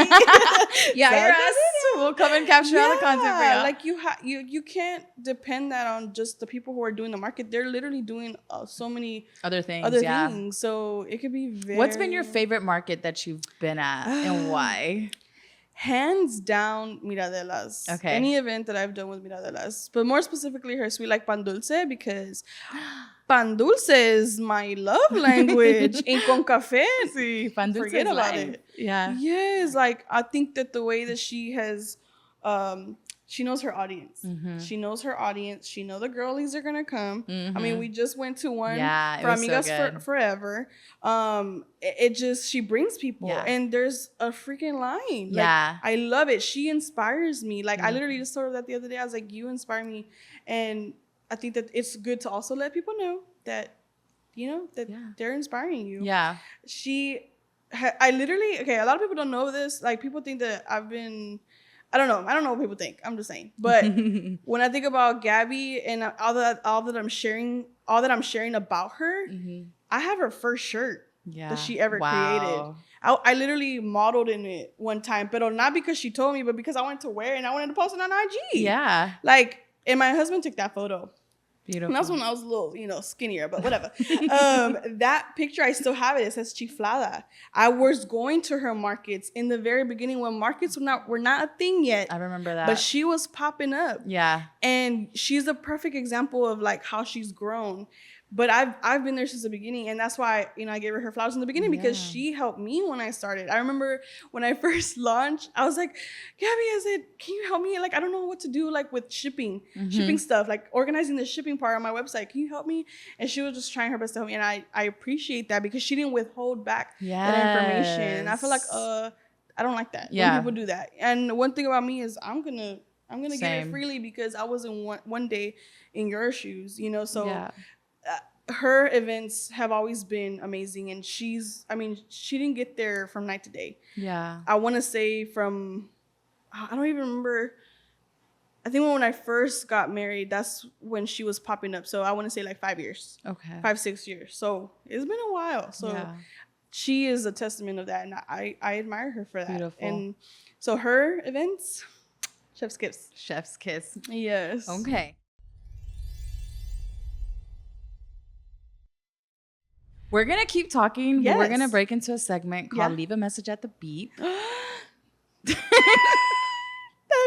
You hire us. We'll come and capture all the content for you. Like you can't depend that on just the people who are doing the market. They're literally doing so many other things. So it could be very. What's been your favorite market that you've been at and why? Hands down, Miradelas. Okay. Any event that I've done with Miradelas, but more specifically her Sweet Like Pan Dulce, because pan dulce is my love language. And con café, pan dulce, forget about it. Yeah. Yes, like I think that the way that she has, she knows her audience. She knows her audience. She know the girlies are gonna come. I mean, we just went to one for Amigas Forever. It just, she brings people, and there's a freaking line. Like, I love it. She inspires me. Like, I literally just told her that the other day. I was like, you inspire me, and I think that it's good to also let people know that, you know, that they're inspiring you. Yeah. I literally, okay, a lot of people don't know this. Like, people think that I don't know what people think. I'm just saying. But when I think about Gabby and all that I'm sharing about her, I have her first shirt that she ever created. I literally modeled in it one time, but not because she told me, but because I wanted to wear it and I wanted to post it on IG. Yeah. Like, and my husband took that photo. Beautiful. And that's when I was a little, skinnier, but whatever. That picture, I still have it. It says Chiflada. I was going to her markets in the very beginning when markets were not a thing yet. I remember that. But she was popping up. Yeah. And she's a perfect example of like how she's grown. But I've been there since the beginning, and that's why I gave her flowers in the beginning because she helped me when I started. I remember when I first launched, I was like, Gabby, I said, can you help me? Like, I don't know what to do like with shipping stuff, like organizing the shipping part on my website. Can you help me? And she was just trying her best to help me, and I appreciate that because she didn't withhold back that information. And I feel like I don't like that when people do that. And one thing about me is I'm gonna give it freely because I was in one day in your shoes, so. Yeah. Her events have always been amazing, and she didn't get there from night to day. Yeah. I want to say I don't even remember. I think when I first got married, that's when she was popping up. So I want to say like 5 years. Okay. 5-6 years. So it's been a while. So she is a testament of that, and I admire her for that. Beautiful. And so her events, chef's kiss. Chef's kiss. Yes. Okay. We're going to keep talking. Yes. We're going to break into a segment called Leave a Message at the Beep. That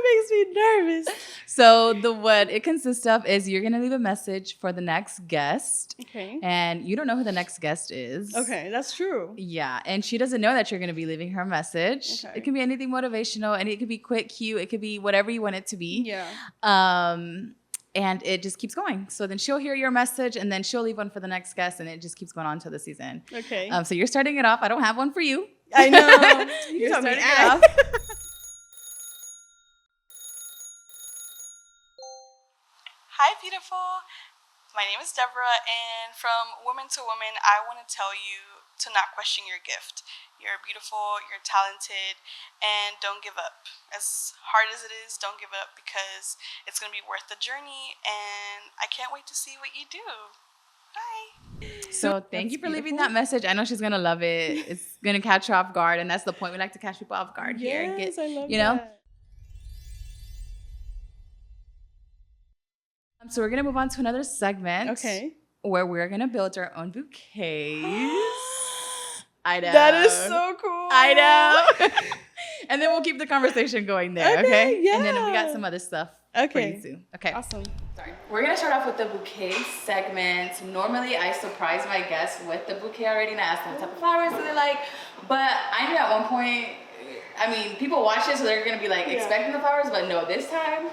makes me nervous. So what it consists of is you're going to leave a message for the next guest. Okay. And you don't know who the next guest is. Okay, that's true. Yeah. And she doesn't know that you're going to be leaving her a message. Okay. It can be anything motivational, and it could be quick, cute. It could be whatever you want it to be. Yeah. And it just keeps going. So then she'll hear your message, and then she'll leave one for the next guest, and it just keeps going on to the season. Okay. So you're starting it off. I don't have one for you. I know. You're starting it off. Hi, beautiful. My name is Debora, and from Woman to Woman, I want to tell you to not question your gift. You're beautiful, you're talented, and don't give up. As hard as it is, don't give up because it's going to be worth the journey, and I can't wait to see what you do. Bye. So thank you for leaving that message. I know she's going to love it. It's going to catch her off guard, and that's the point. We like to catch people off guard here. Yes, I love that. So we're going to move on to another segment. Okay. Where we're going to build our own bouquets. I know. That is so cool. I know. And then we'll keep the conversation going there, okay? Yeah. And then we got some other stuff for you too. Okay. Awesome. Sorry. We're going to start off with the bouquet segment. Normally, I surprise my guests with the bouquet already and I ask them what type of flowers do they like. But I knew at one point, people watch it, so they're going to be like expecting the flowers. But no, this time,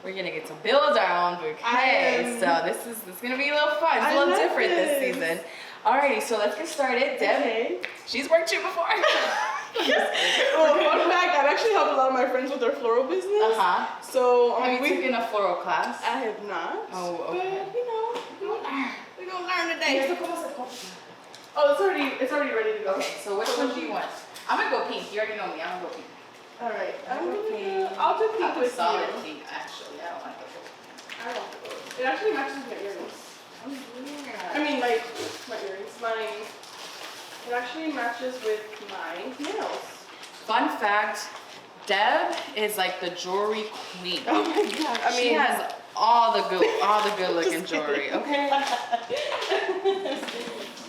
we're going to get to build our own bouquet. So this is going to be a little fun. It's a little different this season. Alrighty, so let's get started. Deb, she's worked you before. Well, fun fact, I've actually helped a lot of my friends with their floral business. So have you taken a floral class? I have not. Oh, okay. But we're gonna learn today. Oh, it's already ready to go. Okay, so which one do you want? I'm gonna go pink. You already know me. I'm gonna go pink. All right, I'll do pink with solid pink. Actually, I don't want to go. I don't want to go. It actually matches my earrings. I mean, like, my earrings. It actually matches with my nails. Fun fact, Deb is like the jewelry queen. Oh my god! She has all the good looking jewelry. Okay.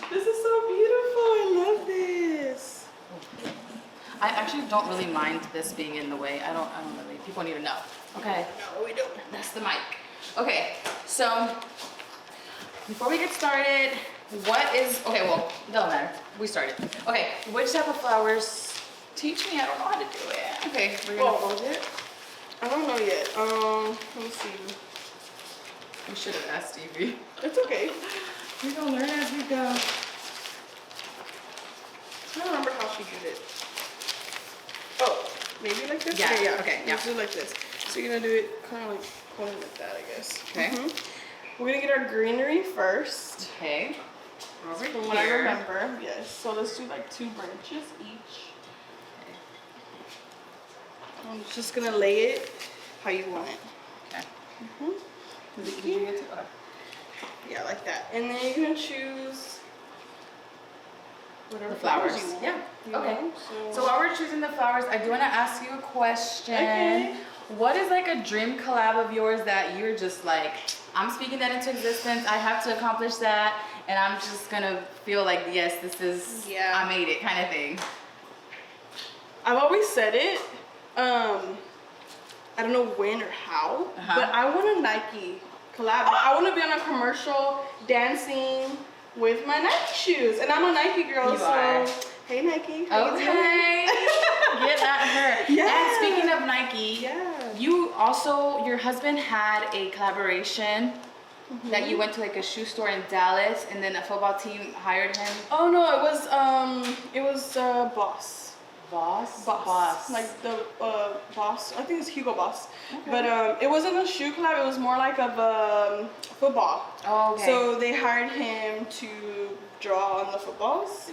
This is so beautiful. I love this. I actually don't really mind this being in the way. I don't really. People need to know. Okay. No, we don't. That's the mic. Okay. So before we get started, it doesn't matter. We started. Okay, which type of flowers? Teach me, I don't know how to do it. Okay, we're gonna fold it. I don't know yet. Let me see. We should have asked Stevie. It's okay. We're gonna learn as we go. I don't remember how she did it. Oh, maybe like this? Yeah, okay, yeah. Let's do it like this. So you're gonna do it kind of like that, I guess. Okay. We're gonna get our greenery first. Okay. Over from what I remember, yes. So let's do like 2 branches each. Okay. I'm just gonna lay it how you want it. Okay. Is it easy to get to? Okay. Yeah, like that. And then you're gonna choose whatever flowers you want. Yeah. Okay. So while we're choosing the flowers, I do want to ask you a question. Okay. What is like a dream collab of yours that you're just like, I'm speaking that into existence. I have to accomplish that, and I'm just gonna feel like, yes, this is, I made it kind of thing. I've always said it. I don't know when or how, but I want a Nike collab. I want to be on a commercial dancing with my Nike shoes, and I'm a Nike girl. Hey Nike. Okay. Get at her. Yeah. And speaking of Nike, you also, your husband had a collaboration that you went to like a shoe store in Dallas, and then a football team hired him. Oh no, it was Boss. Boss. Like the Boss. I think it's Hugo Boss. Okay. But it wasn't a shoe collab. It was more like of football. Oh, okay. So they hired him to draw on the footballs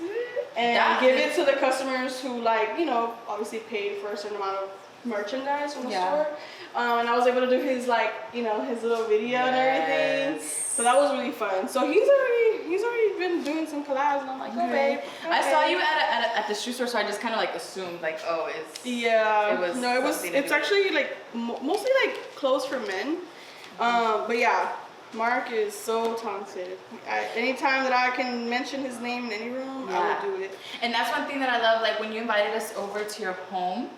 and give it to the customers who, like, you know, obviously paid for a certain amount of merchandise from the store. And I was able to do his, like, you know, his little video and everything. So that was really fun. So he's already been doing some collabs, and I'm like, oh babe. Okay. I saw you at the shoe store, so I just kind of like assumed like, oh, it's it's actually like mostly like clothes for men. But yeah, Mark is so talented. Anytime that I can mention his name in any room, I will do it. And that's one thing that I love. Like when you invited us over to your home,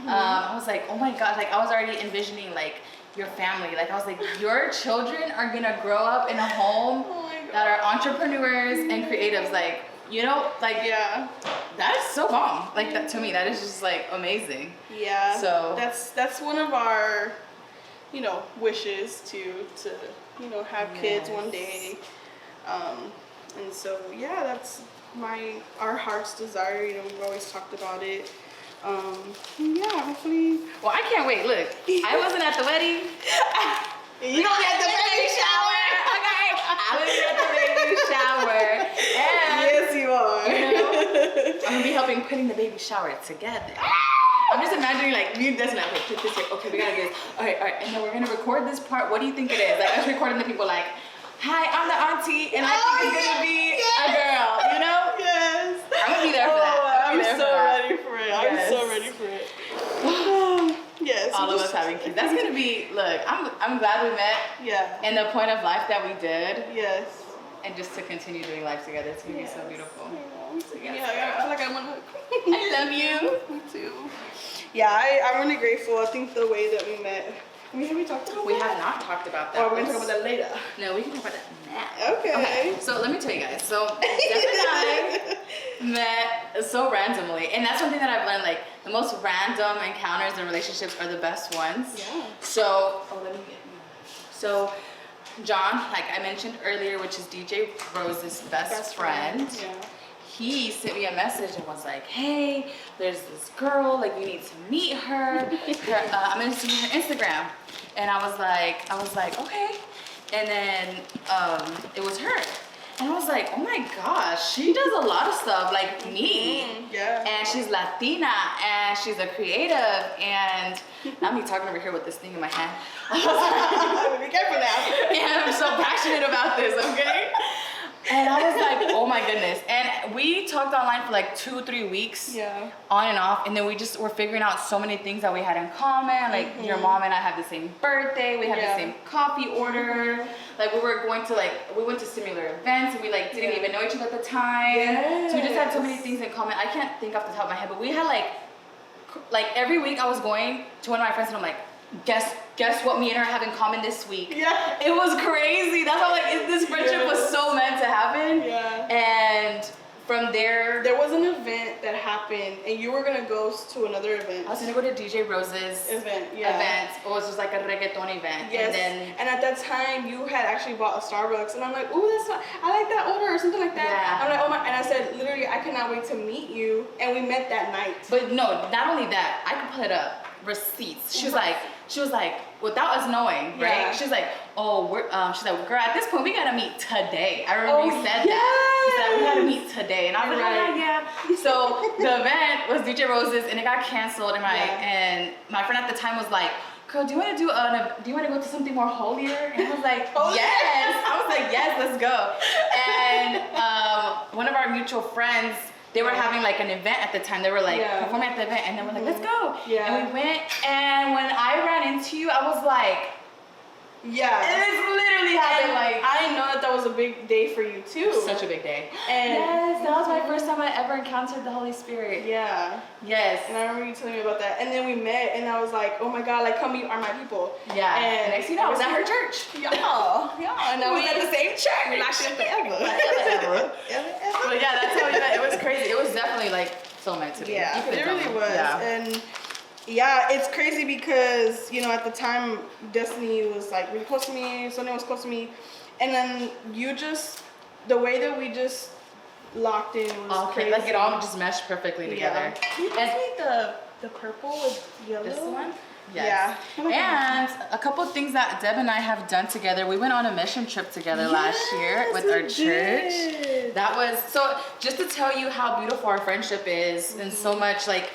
I was like, oh my god! Like I was already envisioning like your family. Like I was like, your children are gonna grow up in a home that are entrepreneurs and creatives. Like, you know, like that is so bomb. Like that to me, that is just like amazing. Yeah. So that's one of our, you know, wishes to you know, have kids one day. And so that's our heart's desire. You know, we've always talked about it. Hopefully. Well, I can't wait. Look, I wasn't at the wedding. You gonna be at the baby shower, okay? I was at the baby shower. And, yes, you are. You know, I'm gonna be helping putting the baby shower together. I'm just imagining like me and Desmond, like, put this here. Okay, we gotta do this. All right, and then we're gonna record this part. What do you think it is? Like us recording the people like, hi, I'm the auntie, and I think it's gonna be a girl. You know? Yes. I'm gonna be there for that. I'm so ready for it. I'm so ready for it. Yes. All of us having kids. That's gonna be. Look, I'm glad we met. Yeah. And the point of life that we did. Yes. And just to continue doing life together, it's gonna be so beautiful. I feel like I want to. I love you. Me too. Yeah, I'm really grateful. I think the way that we met. I mean, have we talked about that? We have not talked about that. Or we're gonna talk about that later. No, we can talk about that now. Okay. So let me tell you guys. So Deb and I met so randomly, and that's something that I've learned. Like the most random encounters and relationships are the best ones. Yeah. So So John, like I mentioned earlier, which is DJ Rose's best friend. Yeah. He sent me a message and was like, hey, there's this girl, like you need to meet her. I'm gonna see her Instagram. And I was like, okay. And then it was her. And I was like, oh my gosh, she does a lot of stuff like me. Yeah. And she's Latina and she's a creative. And now me talking over here with this thing in my hand. Be careful now. And I'm so passionate about this, okay? And I was like, oh my goodness. And we talked online for like 2-3 weeks. Yeah. On and off. And then we just were figuring out so many things that we had in common. Like your mom and I have the same birthday. We have the same coffee order. Like we went to similar events and we like didn't even know each other at the time. Yes. So we just had so many things in common. I can't think off the top of my head, but we had like every week I was going to one of my friends and I'm like, guess what me and her have in common this week? Yeah. It was crazy. That's why this friendship was so meant to happen. Yeah. And from there was an event that happened and you were gonna go to another event. I was gonna go to DJ Rose's event. It was just like a reggaeton event. Yes. And at that time you had actually bought a Starbucks and I'm like, ooh, I like that order or something like that. Yeah. I'm like, oh my, and I said, literally, I cannot wait to meet you. And we met that night. But no, not only that, I could pull it up. Receipts. She was like, without us knowing, right? She's like, she's like, girl, at this point we gotta meet today. I remember you said that. She said we gotta meet today, and I was like, yeah. So the event was DJ Rose's, and it got canceled. And my friend at the time was like, girl, do you want to go to something more holier? And I was like, yes. I was like, yes, let's go. And one of our mutual friends, they were having like an event at the time. They were like performing at the event, and then we're like, let's go. Yeah. And we went, and when I ran into you, I was like, yeah. It's literally literally happened like. I didn't know that was a big day for you too. Such a big day. And yes, that was my first time I ever encountered the Holy Spirit. Yeah. Yes. And I remember you telling me about that. And then we met, and I was like, oh my God, like, come you are my people. Yeah. And next thing you know, I was at her church. Yeah. And we was at the same church. We're not forever. But yeah, that's how we met. It was crazy. It was definitely like so meant to be. Yeah, it really was. Yeah. And yeah, it's crazy because, you know, at the time, Destiny was like really close to me, Sonia was close to me. And then you just, the way that we just locked in was crazy. Like it all just meshed perfectly together. Can you pass me the purple with yellow? This one? Yes. Yeah. And a couple of things that Deb and I have done together. We went on a mission trip together last year with our church. That was, so just to tell you how beautiful our friendship is and so much like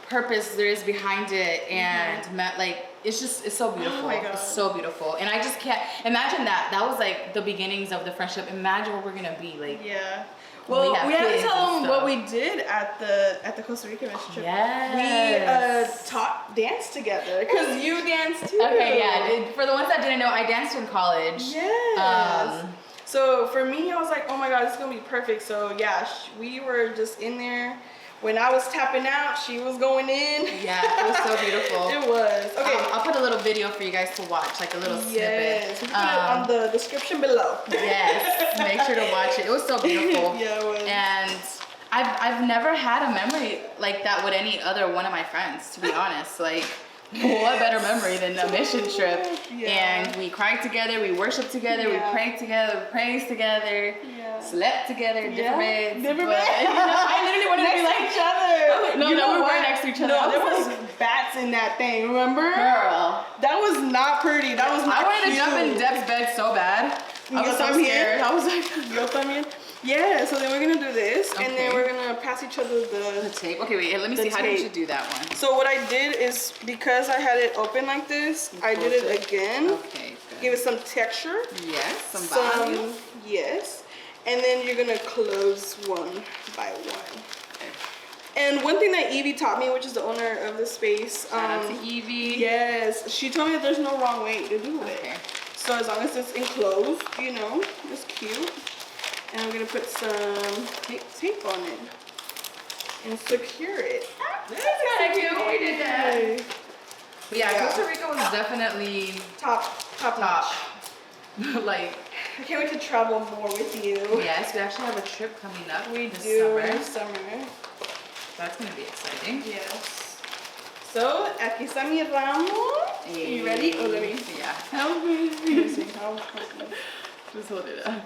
purpose there is behind it, and like it's so beautiful. Oh my God. It's so beautiful, and I just can't imagine that was like the beginnings of the friendship. Imagine what we're gonna be like. Yeah. Well, we have to tell them what we did at the Costa Rica mission trip. Yes. We taught dance together because you danced too. Okay, yeah. For the ones that didn't know, I danced in college. Yes. So for me, I was like, oh my God, this is gonna be perfect. So yeah, we were just in there. When I was tapping out, she was going in. Yeah, it was so beautiful. It was. Okay. I'll put a little video for you guys to watch, like a little snippet. Yes, we'll put it on the description below. Yes, make sure to watch it. It was so beautiful. Yeah, it was. And I've never had a memory like that with any other one of my friends, to be honest. Like, what better memory than a mission trip? Yeah. And we cried together, we worshiped together, we prayed together, we praised together, slept together, different beds. Different beds. I literally wanted to be like each other. No, we weren't next to each other. No, there was bats in that thing, remember? Girl. That was not pretty. That was not I wanted to jump in Deb's bed so bad. I was so scared. I was like, yo también. Yeah, so then we're gonna do this, and then we're gonna pass each other the tape. Okay, wait, let me see how you should do that one. So what I did is, because I had it open like this, I did it again. Okay, good. Give it some texture. Yes, some volume. Yes. And then you're gonna close one by one. Okay. And one thing that Evie taught me, which is the owner of the space. Shout out to Evie. Yes, she told me that there's no wrong way to do it. Okay. So as long as it's enclosed, you know, it's cute. And I'm gonna put some tape on it and secure it. That's kind of cute. We did that. But yeah, Costa Rica was definitely top notch. Like, I can't wait to travel more with you. Yes, we actually have a trip coming up. We this do this summer. That's gonna be exciting. Yes. So aquí está mi ramo. Hey. You ready? Oh, let me. Yeah. Help me. Help me. Just hold it up.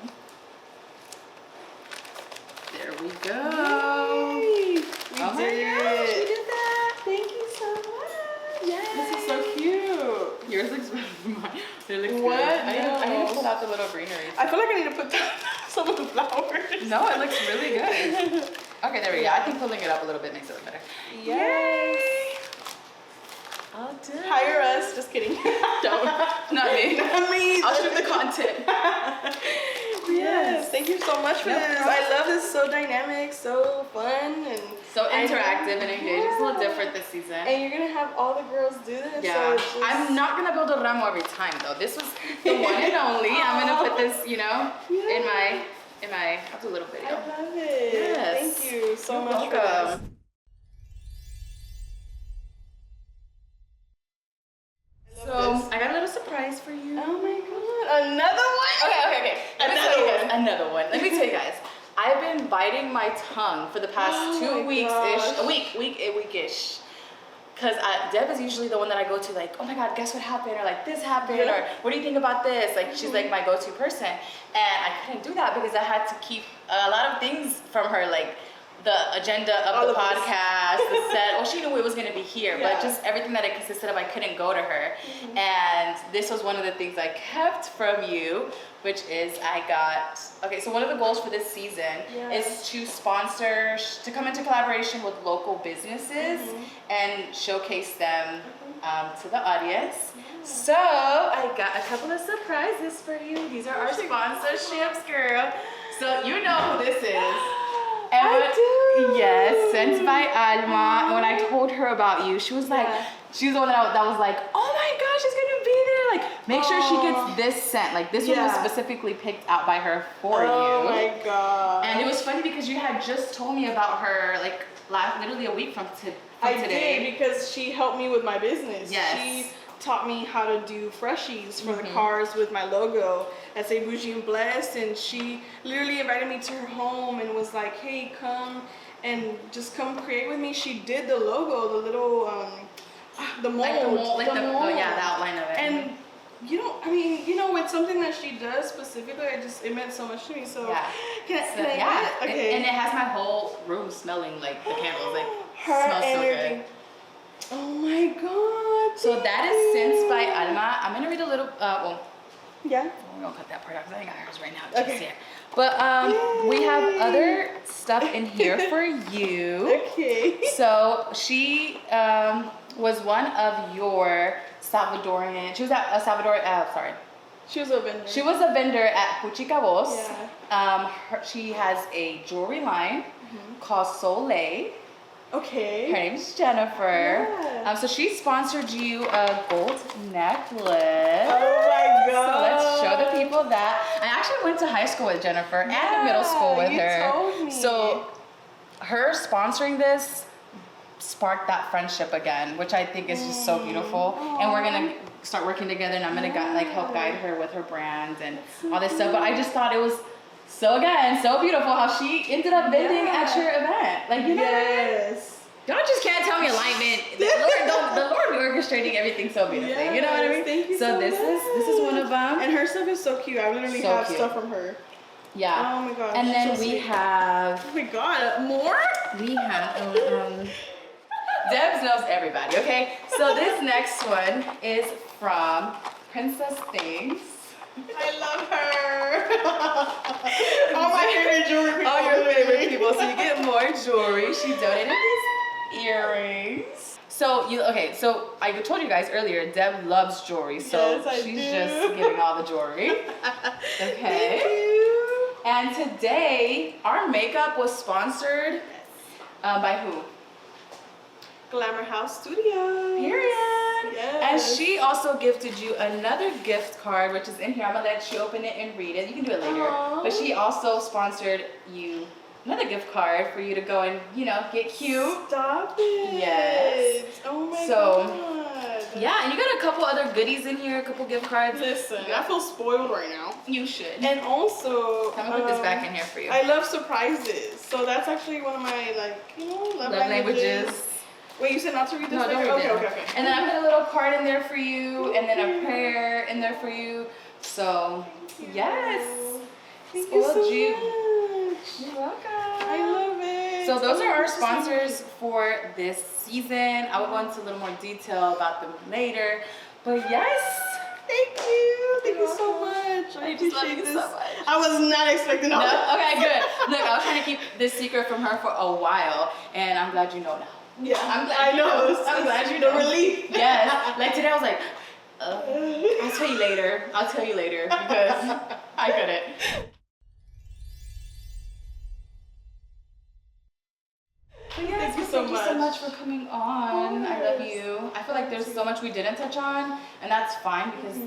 There we go. Yay. We did it. We did that. Thank you so much. Yes. This is so cute. Yours looks better than mine. It looks what? good. I need to pull out the little greenery. I feel like I need to put some of the flowers. No, it looks really good. Okay, there we go. I think pulling it up a little bit makes it look better. Yes. Yay. All done. Hire us. Just kidding. Don't. Not me. Not me. I'll shoot the content. Yes. Thank you so much for this. I love this. So dynamic, so fun, and so interactive and engaging. It's a little different this season. And you're gonna have all the girls do this. Yeah. So I'm not gonna build a ramo every time though. This was the one and only. I'm gonna put this, you know, in my. I'll do a little video. I love it. Yes. Thank you so much for welcome. this. So I got a little surprise for you. Oh my God! Another one? Okay. Another one. Let me tell you guys. I've been biting my tongue for the past 2 weeks-ish, week-ish. Because Deb is usually the one that I go to, like, oh my God, guess what happened? Or like, this happened, or what do you think about this? Like, she's like my go-to person. And I couldn't do that because I had to keep a lot of things from her, like the agenda of the podcast, the set. Well, she knew it was going to be here, but just everything that it consisted of, I couldn't go to her. And this was one of the things I kept from you, which is okay, so one of the goals for this season is to come into collaboration with local businesses and showcase them to the audience. So I got a couple of surprises for you. These are our sponsorships, girl. So you know who this is. I do. Yes, sent by Alma. And when I told her about you, she was like, she was the one that was like, oh my gosh, she's gonna be there. Like, Make sure she gets this scent. Like this one was specifically picked out by her for you. Oh my God. And it was funny because you had just told me about her like literally a week from today. I did, because she helped me with my business. Yes. She taught me how to do freshies for the cars with my logo that say Bougie and Blessed, and she literally invited me to her home and was like, hey, come and just come create with me. She did the logo, the little the mold, like the mold. Yeah, the outline of it. And with something that she does specifically, it meant so much to me. So can I okay. And it has my whole room smelling like the candles, like her smells energy. So good. Oh my God. So that is Scents by Alma. I'm gonna read a little. Yeah. We're gonna cut that part out because I ain't got hers right now. Just yet. But we have other stuff in here for you. Okay. So she was one of your Salvadorian. She was at a She was a vendor. She was a vendor at Puchicabos. Yeah. She has a jewelry line called Soleil. Okay. Her name's Jennifer. Yeah. So she sponsored you a gold necklace. Oh my God. So let's show the people that. I actually went to high school with Jennifer and middle school with her. Told me. So her sponsoring this sparked that friendship again, which I think is just so beautiful. And we're gonna start working together, and I'm gonna help guide her with her brand and all this stuff. But I just thought it was so beautiful how she ended up vending at your event. Like, you know, y'all just can't tell me alignment. The Lord be orchestrating everything so beautifully. You know what I mean? Thank you so this is one of them. And her stuff is so cute. I literally have stuff from her. Yeah. Oh my gosh. And then we have. Oh my God, more? We have. Debs knows everybody. Okay. So this next one is from Princess Things. I love her. All my favorite jewelry people. All your favorite people. So you get more jewelry. She donated these earrings. So so I told you guys earlier, Deb loves jewelry. So she's just giving all the jewelry. Okay. Thank you. And today our makeup was sponsored by who? Glamour House Studio. Period. Yes. And she also gifted you another gift card, which is in here. I'm gonna let you open it and read it. You can do it later. Aww. But she also sponsored you another gift card for you to go and, get cute. Stop it. Yes. Oh my God. Yeah, and you got a couple other goodies in here, a couple gift cards. Listen, I feel spoiled right now. You should. And also, I'm gonna put this back in here for you. I love surprises. So that's actually one of my, love languages. Wait, you said not to read this? No, don't read it. Okay. And then I put a little card in there for you, and then a prayer in there for you. So, yes. Thank you so much. You're welcome. I love it. So those are our sponsors for this season. I will go into a little more detail about them later. But yes. Thank you. Thank you so much. I appreciate this. So much. I was not expecting all that. Okay, good. Look, I was trying to keep this secret from her for a while, and I'm glad you know now. Yeah, I'm glad I know. I'm glad you know. The relief. Yes. Like today I was like, I'll tell you later. Because I couldn't. But yes, thank you so much for coming on. Yes. I love you. I feel like there's so much we didn't touch on, and that's fine because,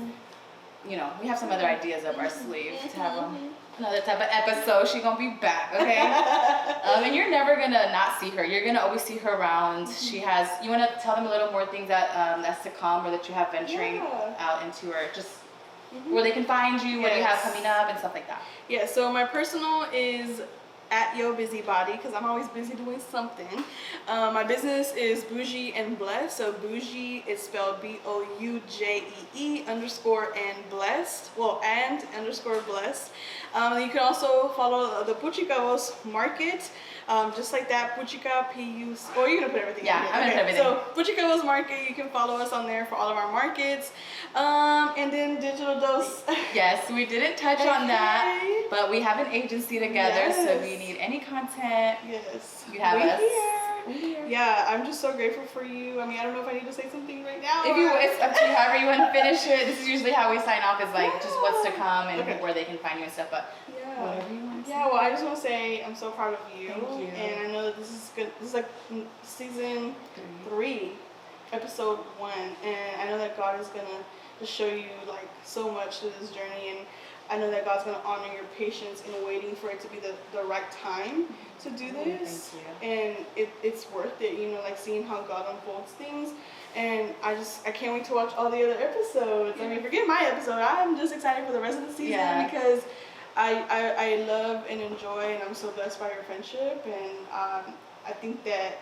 we have some other ideas up our sleeve to have another type of episode. She's gonna be back, okay? And you're never gonna not see her. You're gonna always see her around. She has. You wanna tell them a little more things that's to come, or that you have venturing out into, or just where they can find you, what you have coming up, and stuff like that. Yeah. So my personal is at Yo Busybody, because I'm always busy doing something. My business is Bougie and Blessed. So Bougie is spelled BOUJEE _ and Blessed. Well, and _ Blessed. You can also follow the Puchicabos Market. Just like that, Puchica, P-U-C, or you're gonna put everything in. I'm gonna put everything. So Puchicabos Market, you can follow us on there for all of our markets. And then Digital Dose. Yes, we didn't touch on that, but we have an agency together, so if you need any content, you have us. We're here. Yeah, I'm just so grateful for you. I mean, I don't know if I need to say something right now. It's up to you, however you want to finish it. This is usually how we sign off, is like just what's to come and where they can find you and stuff, but whatever you want to say. Yeah, well, I just want to say I'm so proud of you. Thank you. And I know that this is good. This is like season 3, episode 1. And I know that God is going to just show you like so much through this journey, and I know that God's gonna honor your patience in waiting for it to be the right time to do this, and it's worth it. You know, like seeing how God unfolds things. And I can't wait to watch all the other episodes. I mean, forget my episode. I'm just excited for the rest of the season because I love and enjoy, and I'm so blessed by your friendship. And I think that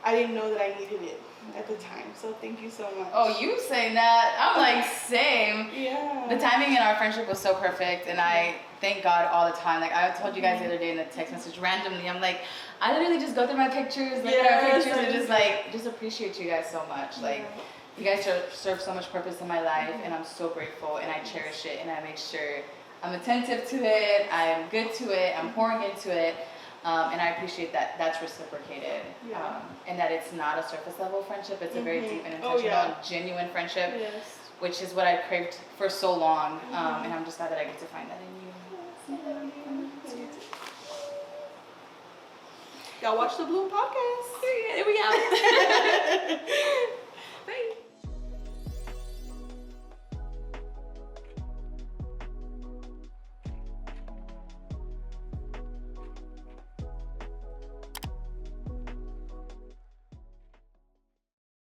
I didn't know that I needed it at the time. So thank you so much. Oh, you saying that? I'm like, same. Yeah. The timing in our friendship was so perfect, and I thank God all the time. Like I told you guys the other day in the text message randomly, I'm like, I literally just go through my pictures, look at our pictures, and just appreciate you guys so much. Like, you guys serve so much purpose in my life, and I'm so grateful, and I cherish it, and I make sure I'm attentive to it, I'm good to it, I'm pouring into it. And I appreciate that that's reciprocated, and that it's not a surface level friendship. It's a very deep and intentional and genuine friendship, which is what I craved for so long. And I'm just glad that I get to find that in you. Y'all watch the Bloom podcast. Here we go.